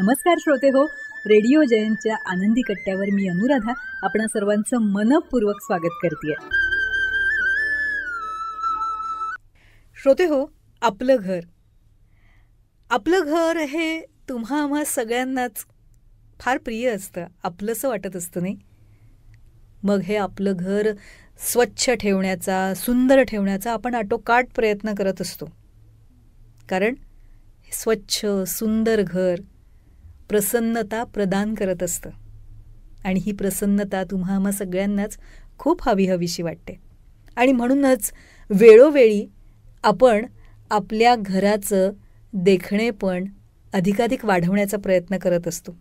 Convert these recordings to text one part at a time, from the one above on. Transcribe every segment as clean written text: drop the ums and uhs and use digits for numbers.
नमस्कार श्रोते हो, रेडिओ जयंतच्या आनंदी कट्ट्यावर मी अनुराधा आपणा सर्वांचं मनपूर्वक स्वागत करते. श्रोते हो, आपलं घर हे तुम्हा आम्हा सगळ्यांनाच फार प्रिय असतं, आपलंसं वाटत असतं नाही. मग हे आपलं घर स्वच्छ ठेवण्याचा, सुंदर ठेवण्याचा आपण आटोकाट प्रयत्न करत असतो. कारण स्वच्छ सुंदर घर प्रसन्नता प्रदान करत असतं आणि ही प्रसन्नता तुम्हा आम्हा सगळ्यांनाच खूप हवीशी वाटते. आणि म्हणूनच वेळोवेळी आपण आपल्या घराचं देखणेपण अधिकाधिक वाढवण्याचा प्रयत्न करत असतो.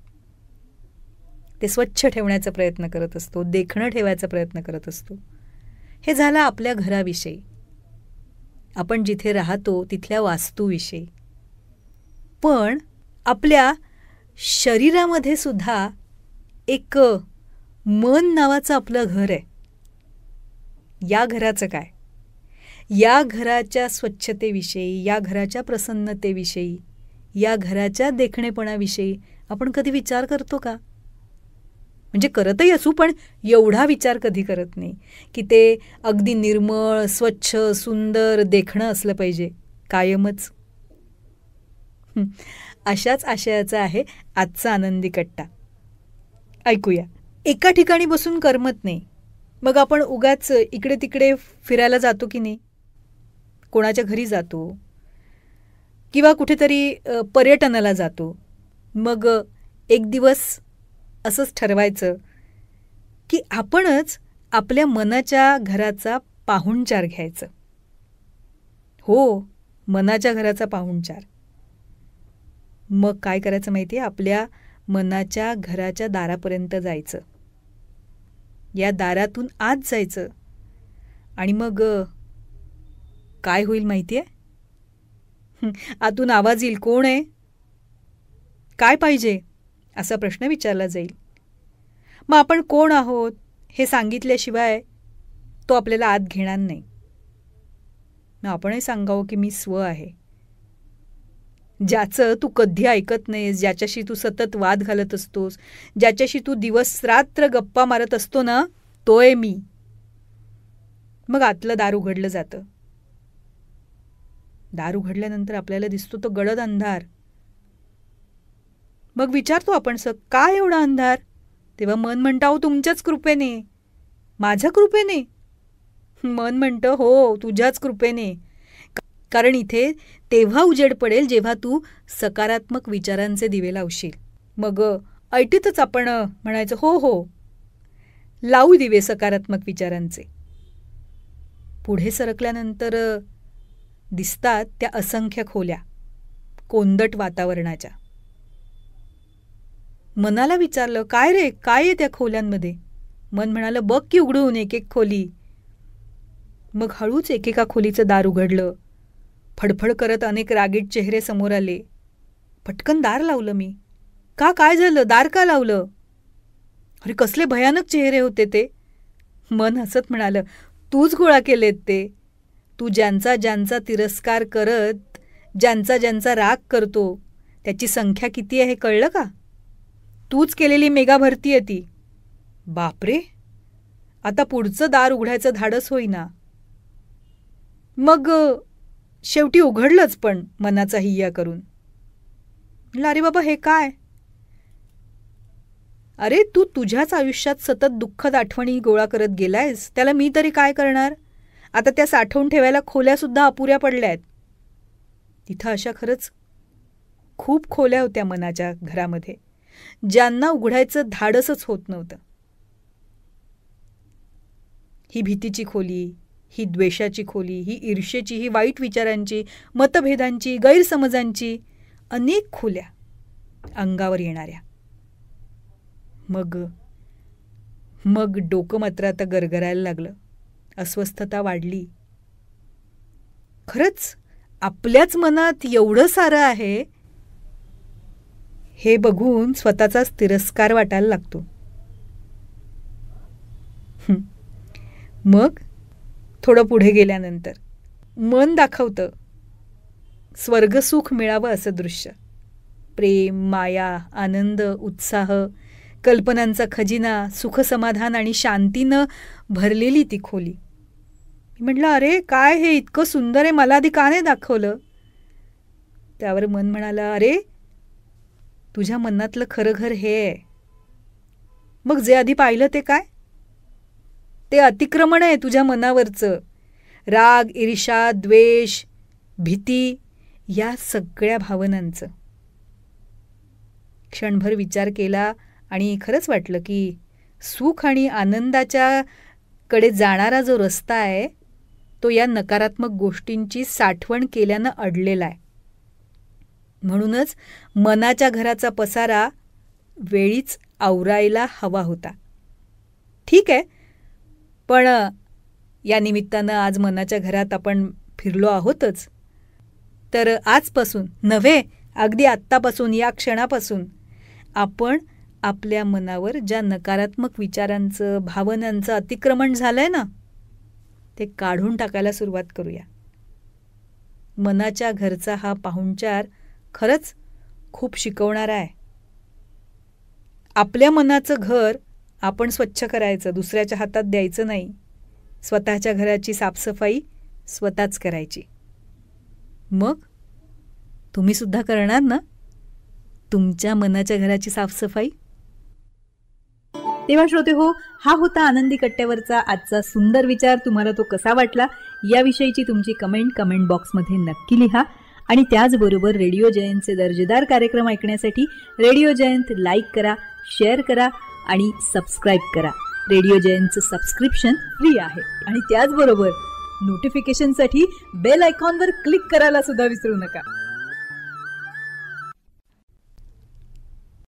ते स्वच्छ ठेवण्याचा प्रयत्न करत असतो, देखणं ठेवायचा प्रयत्न करत असतो. हे झालं आपल्या घराविषयी, आपण जिथे राहतो तिथल्या वास्तूविषयी. पण आपल्या शरीरामध्ये सुद्धा एक मन नावाचं आपलं घर आहे. या घराचं काय? या घराच्या स्वच्छतेविषयी, या घराच्या प्रसन्नतेविषयी, या घराच्या देखणेपणाविषयी आपण कधी विचार करतो का? म्हणजे करतही असू, पण एवढा विचार कधी करत नाही की ते अगदी निर्मळ, स्वच्छ, सुंदर देखणं असलं पाहिजे कायमच. अशाच आशयाचा आहे आजचा आनंदी कट्टा. ऐकूया. एका ठिकाणी बसून करमत नाही, मग आपण उगाच इकडे तिकडे फिरायला जातो की नाही? कोणाच्या घरी जातो किंवा कुठेतरी पर्यटनाला जातो. मग एक दिवस असंच ठरवायचं की आपणच आपल्या मनाच्या घराचा पाहुणचार घ्यायचं. हो, मनाच्या घराचा पाहुणचार. मग काय करायचं माहिती आहे? आपल्या मनाच्या घराच्या दारापर्यंत जायचं, या दारातून आत जायचं. आणि मग काय होईल माहिती आहे? आतून आवाज येईल, कोण आहे, काय पाहिजे, असा प्रश्न विचारला जाईल. मग आपण कोण आहोत हे सांगितल्याशिवाय तो आपल्याला आत घेणार नाही. मग आपणही सांगावं की मी स्व आहे, ज्याचं तू कधी ऐकत नाहीस, ज्याच्याशी तू सतत वाद घालत असतोस, ज्याच्याशी तू दिवस रात्र गप्पा मारत असतो ना, तो आहे मी. मग आतलं दार उघडलं जातं. दार उघडल्यानंतर आपल्याला दिसतो तो गडद अंधार. मग विचारतो आपण, काय एवढा अंधार? तेव्हा मन म्हणतं, हो तुमच्याच कृपेने, माझ्या कृपेने. मन म्हणतं, हो तुझ्याच कृपेने. कारण इथे तेव्हा उजेड पडेल जेव्हा तू सकारात्मक विचारांचे दिवे लावशील. मग ऐटीतच आपण म्हणायचं, हो हो लावू दिवे सकारात्मक विचारांचे. पुढे सरकल्यानंतर दिसतात त्या असंख्य खोल्या कोंदट वातावरणाच्या. मनाला विचारलं, काय रे, काय आहे त्या खोल्यांमध्ये? मन म्हणालं, बघ की उघडून एक एक खोली. मग हळूच एकेका खोलीचं दार उघडलं. फडफड करत अनेक रागीट चेहरे समोर आले. पटकन दार लावलं मी. काय झालं? दार का लावलं? अरे कसले भयानक चेहरे होते ते. मन हसत म्हणालं, तूच गोळा केलेत ते. तू ज्यांचा ज्यांचा तिरस्कार करत, ज्यांचा ज्यांचा राग करतो, त्याची संख्या किती आहे हे कळलं का? तूच केलेली मेगा भरती आहे ती. बापरे, आता पुढचं दार उघडायचं धाडस होईना. मग शेवटी उघडलंच, पण मनाचा हिय्या करून. म्हटलं, अरे बाबा हे काय? अरे तू तुझ्याच आयुष्यात सतत दुःखद आठवणी गोळा करत गेलायस, त्याला मी तरी काय करणार? आता त्या साठवून ठेवायला खोल्यासुद्धा अपुऱ्या पडल्या आहेत. तिथं अशा खरंच खूप खोल्या होत्या मनाच्या घरामध्ये, ज्यांना उघडायचं धाडसच होत नव्हतं. ही भीतीची खोली, ही द्वेषाची खोली, ही ईर्षेची, ही वाईट विचारांची, मतभेदांची, गैरसमजांची अनेक खोल्या अंगावर येणाऱ्या. मग डोकं मात्र आता गरगरायला लागलं. अस्वस्थता वाढली. खरंच आपल्याच मनात एवढं सारं आहे हे बघून स्वतःचाच तिरस्कार वाटायला लागतो. मग थोडं पुढे गेल्यानंतर मन दाखवतं स्वर्गसुख मिळावं असं दृश्य. प्रेम, माया, आनंद, उत्साह, कल्पनांचा खजिना, सुखसमाधान आणि शांतीनं भरलेली ती खोली. मी म्हटलं, अरे काय हे इतकं सुंदर आहे, मला आधी का नाही दाखवलं? त्यावर मन म्हणाला, अरे तुझ्या मनातलं खरं घर हे आहे. मग जे आधी पाहिलं ते काय? ते अतिक्रमण आहे तुझ्या मनावरचं. राग, ईर्ष्या, द्वेष, भीती या सगळ्या भावनांचं. क्षणभर विचार केला आणि खरंच वाटलं की सुख आणि आनंदाच्या कडे जाणारा जो रस्ता आहे तो या नकारात्मक गोष्टींची साठवण केल्यानं अडलेला आहे. म्हणूनच मनाच्या घराचा पसारा वेळीच आवरायला हवा होता. ठीक आहे, पण या निमित्तानं आज मनाच्या घरात आपण फिरलो आहोतच. तर आजपासून नव्हे, अगदी आत्तापासून, या क्षणापासून आपण आपल्या मनावर ज्या नकारात्मक विचारांचं, भावनांचं अतिक्रमण झालंय ना, ते काढून टाकायला सुरुवात करूया. मनाच्या घरचा हा पाहुणचार खरंच खूप शिकवणारा आहे. आपल्या मनाचं घर आपण स्वच्छ करायचं, दुसऱ्याच्या हातात द्यायचं नाही. स्वतःच्या घराची साफसफाई स्वतःच करायची. मग तुम्ही सुद्धा करणार ना तुमच्या मनाच्या घराची साफसफाई? तेव्हा श्रोते हो, हा होता आनंदी कट्ट्यावरचा आजचा सुंदर विचार. तुम्हाला तो कसा वाटला याविषयीची तुमची कमेंट बॉक्समध्ये नक्की लिहा. आणि त्याचबरोबर रेडिओ जयंतचे दर्जेदार कार्यक्रम ऐकण्यासाठी रेडिओ जयंत लाईक करा, शेअर करा आणि सबस्क्राईब करा. रेडिओ जयंतचं सबस्क्रिप्शन फ्री आहे. आणि त्याचबरोबर नोटिफिकेशनसाठी बेल आयकॉनवर क्लिक करायला सुद्धा विसरू नका.